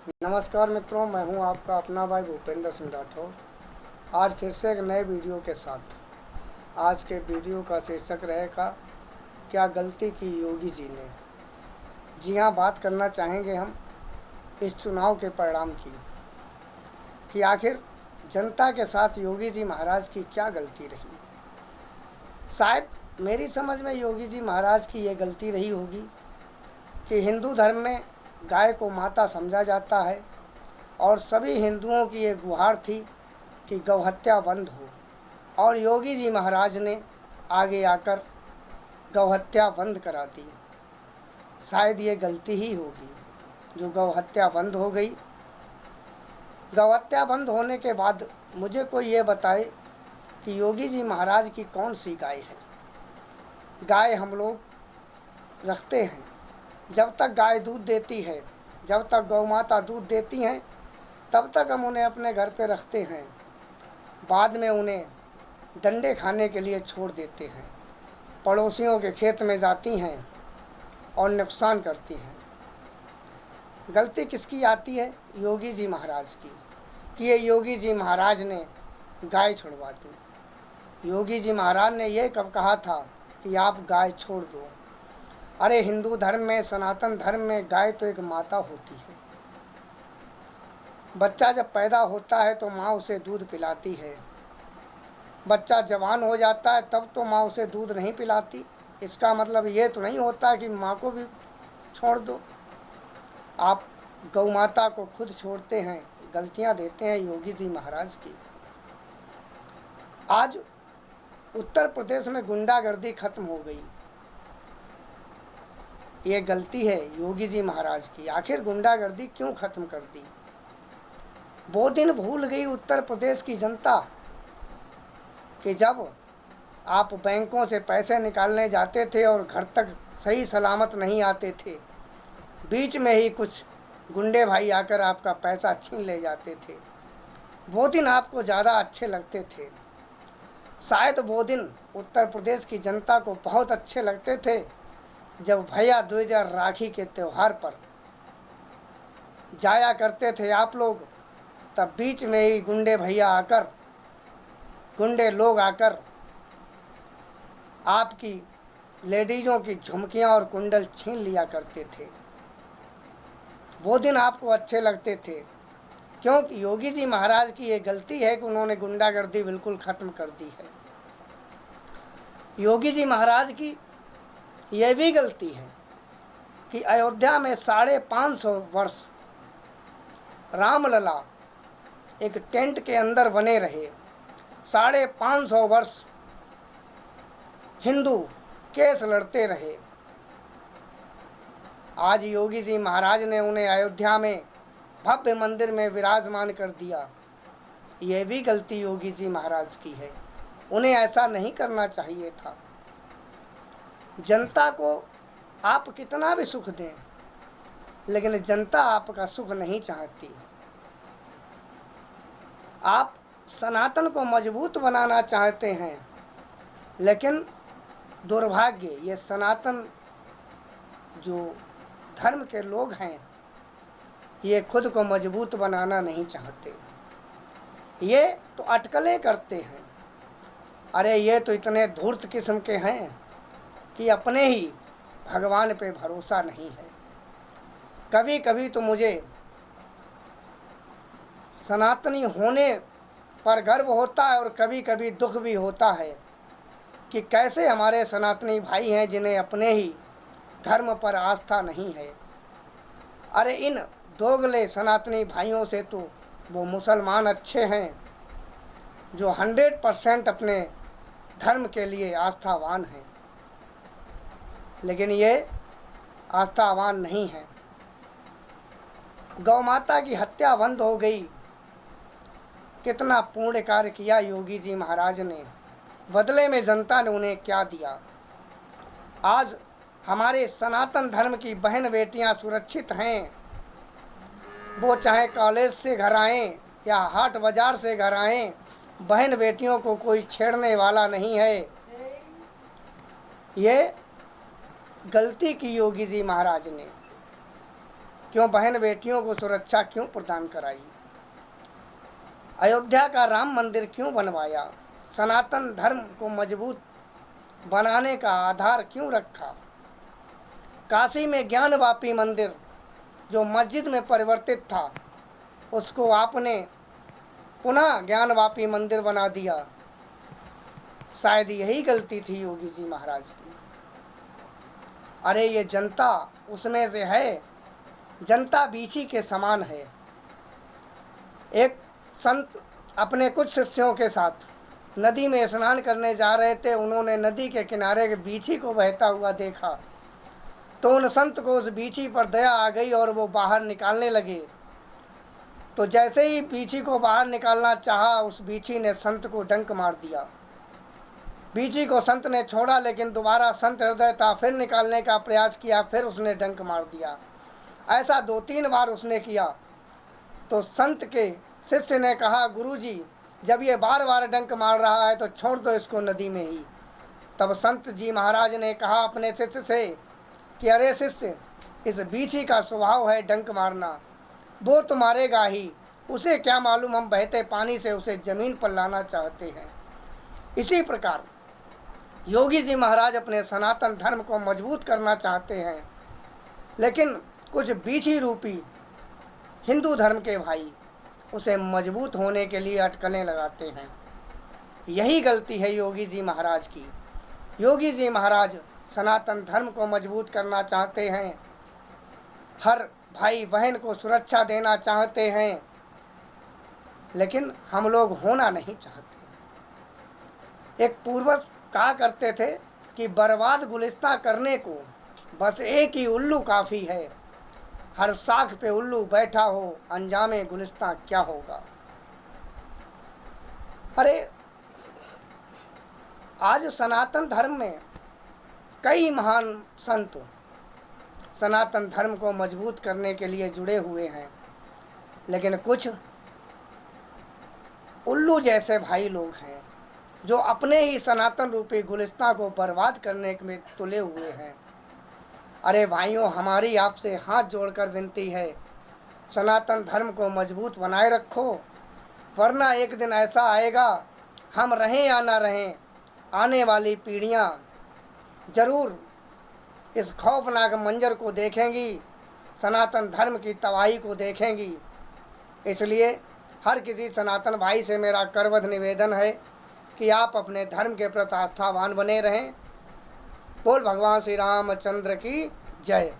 नमस्कार मित्रों, मैं हूं आपका अपना भाई भूपेंद्र सिंह राठौर। आज फिर से एक नए वीडियो के साथ। आज के वीडियो का शीर्षक रहेगा, क्या गलती की योगी जी ने। जी हां, बात करना चाहेंगे हम इस चुनाव के परिणाम की, कि आखिर जनता के साथ योगी जी महाराज की क्या गलती रही। शायद मेरी समझ में योगी जी महाराज की ये गलती रही होगी कि हिंदू धर्म में गाय को माता समझा जाता है और सभी हिंदुओं की ये गुहार थी कि गौहत्या बंद हो, और योगी जी महाराज ने आगे आकर गौहत्या बंद करा दी। शायद ये गलती ही होगी जो गौहत्या बंद हो गई। गौहत्या बंद होने के बाद मुझे कोई ये बताए कि योगी जी महाराज की कौन सी गाय है। गाय हम लोग रखते हैं, जब तक गाय दूध देती है, जब तक गौ माता दूध देती हैं, तब तक हम उन्हें अपने घर पे रखते हैं। बाद में उन्हें डंडे खाने के लिए छोड़ देते हैं, पड़ोसियों के खेत में जाती हैं और नुकसान करती हैं। गलती किसकी आती है? योगी जी महाराज की, कि ये योगी जी महाराज ने गाय छुड़वा दी। योगी जी महाराज ने ये कब कहा था कि आप गाय छोड़ दो? अरे हिंदू धर्म में, सनातन धर्म में गाय तो एक माता होती है। बच्चा जब पैदा होता है तो माँ उसे दूध पिलाती है। बच्चा जवान हो जाता है तब तो माँ उसे दूध नहीं पिलाती। इसका मतलब ये तो नहीं होता कि माँ को भी छोड़ दो। आप गौ माता को खुद छोड़ते हैं, गलतियाँ देते हैं योगी जी महाराज की। आज उत्तर प्रदेश में गुंडागर्दी खत्म हो गई, ये गलती है योगी जी महाराज की। आखिर गुंडागर्दी क्यों खत्म कर दी? वो दिन भूल गई उत्तर प्रदेश की जनता कि जब आप बैंकों से पैसे निकालने जाते थे और घर तक सही सलामत नहीं आते थे, बीच में ही कुछ गुंडे भाई आकर आपका पैसा छीन ले जाते थे। वो दिन आपको ज़्यादा अच्छे लगते थे। शायद वो दिन उत्तर प्रदेश की जनता को बहुत अच्छे लगते थे जब भैया दूज और राखी के त्यौहार पर जाया करते थे आप लोग, तब बीच में ही गुंडे भैया आकर, गुंडे लोग आकर आपकी लेडीज़ों की झुमकियां और कुंडल छीन लिया करते थे। वो दिन आपको अच्छे लगते थे, क्योंकि योगी जी महाराज की ये गलती है कि उन्होंने गुंडागर्दी बिल्कुल ख़त्म कर दी है। योगी जी महाराज की यह भी गलती है कि अयोध्या में 550 वर्ष रामलला एक टेंट के अंदर बने रहे। 550 वर्ष हिंदू केस लड़ते रहे। आज योगी जी महाराज ने उन्हें अयोध्या में भव्य मंदिर में विराजमान कर दिया। यह भी गलती योगी जी महाराज की है, उन्हें ऐसा नहीं करना चाहिए था। जनता को आप कितना भी सुख दें, लेकिन जनता आपका सुख नहीं चाहती। आप सनातन को मजबूत बनाना चाहते हैं, लेकिन दुर्भाग्य ये सनातन जो धर्म के लोग हैं, ये खुद को मजबूत बनाना नहीं चाहते। ये तो अटकलें करते हैं। अरे ये तो इतने धूर्त किस्म के हैं कि अपने ही भगवान पे भरोसा नहीं है। कभी कभी तो मुझे सनातनी होने पर गर्व होता है और कभी कभी दुख भी होता है कि कैसे हमारे सनातनी भाई हैं जिन्हें अपने ही धर्म पर आस्था नहीं है। अरे इन दोगले सनातनी भाइयों से तो वो मुसलमान अच्छे हैं जो 100% अपने धर्म के लिए आस्थावान हैं, लेकिन ये आस्थावान नहीं है। गौ माता की हत्या बंद हो गई। कितना पुण्य कार्य किया योगी जी महाराज ने, बदले में जनता ने उन्हें क्या दिया? आज हमारे सनातन धर्म की बहन बेटियां सुरक्षित हैं। वो चाहे कॉलेज से घर आएँ या हाट बाजार से घर आएँ, बहन बेटियों को कोई छेड़ने वाला नहीं है। ये गलती की योगी जी महाराज ने। क्यों बहन बेटियों को सुरक्षा क्यों प्रदान कराई? अयोध्या का राम मंदिर क्यों बनवाया? सनातन धर्म को मजबूत बनाने का आधार क्यों रखा? काशी में ज्ञानवापी मंदिर जो मस्जिद में परिवर्तित था, उसको आपने पुनः ज्ञानवापी मंदिर बना दिया। शायद यही गलती थी योगी जी महाराज की। अरे ये जनता उसमें से है, जनता बीछी के समान है। एक संत अपने कुछ शिष्यों के साथ नदी में स्नान करने जा रहे थे। उन्होंने नदी के किनारे के बीछी को बहता हुआ देखा, तो उन संत को उस बीछी पर दया आ गई और वो बाहर निकालने लगे। तो जैसे ही बीछी को बाहर निकालना चाहा, उस बीछी ने संत को डंक मार दिया। बीछी को संत ने छोड़ा, लेकिन दोबारा संत हृदय था, फिर निकालने का प्रयास किया, फिर उसने डंक मार दिया। ऐसा 2-3 बार उसने किया। तो संत के शिष्य ने कहा, गुरुजी, जब ये बार बार डंक मार रहा है तो छोड़ दो इसको नदी में ही। तब संत जी महाराज ने कहा अपने शिष्य से कि अरे शिष्य, इस बीछी का स्वभाव है डंक मारना, वो तो मारेगा ही, उसे क्या मालूम हम बहते पानी से उसे जमीन पर लाना चाहते हैं। इसी प्रकार योगी जी महाराज अपने सनातन धर्म को मजबूत करना चाहते हैं, लेकिन कुछ बीछी रूपी हिंदू धर्म के भाई उसे मजबूत होने के लिए अटकलें लगाते हैं। यही गलती है योगी जी महाराज की। योगी जी महाराज सनातन धर्म को मजबूत करना चाहते हैं, हर भाई बहन को सुरक्षा देना चाहते हैं, लेकिन हम लोग होना नहीं चाहते। एक पूर्वज कहा करते थे कि बर्बाद गुलिस्तां करने को बस एक ही उल्लू काफ़ी है। हर साख पे उल्लू बैठा हो, अंजामे गुलिस्तां क्या होगा। अरे आज सनातन धर्म में कई महान संत सनातन धर्म को मजबूत करने के लिए जुड़े हुए हैं, लेकिन कुछ उल्लू जैसे भाई लोग हैं जो अपने ही सनातन रूपी गुलिस्तां को बर्बाद करने में तुले हुए हैं। अरे भाइयों, हमारी आपसे हाथ जोड़कर विनती है, सनातन धर्म को मजबूत बनाए रखो, वरना एक दिन ऐसा आएगा, हम रहें या ना रहें, आने वाली पीढ़ियां जरूर इस खौफनाक मंजर को देखेंगी, सनातन धर्म की तबाही को देखेंगी। इसलिए हर किसी सनातन भाई से मेरा करबद्ध निवेदन है कि आप अपने धर्म के प्रति आस्थावान बने रहें। बोल भगवान श्री रामचंद्र की जय।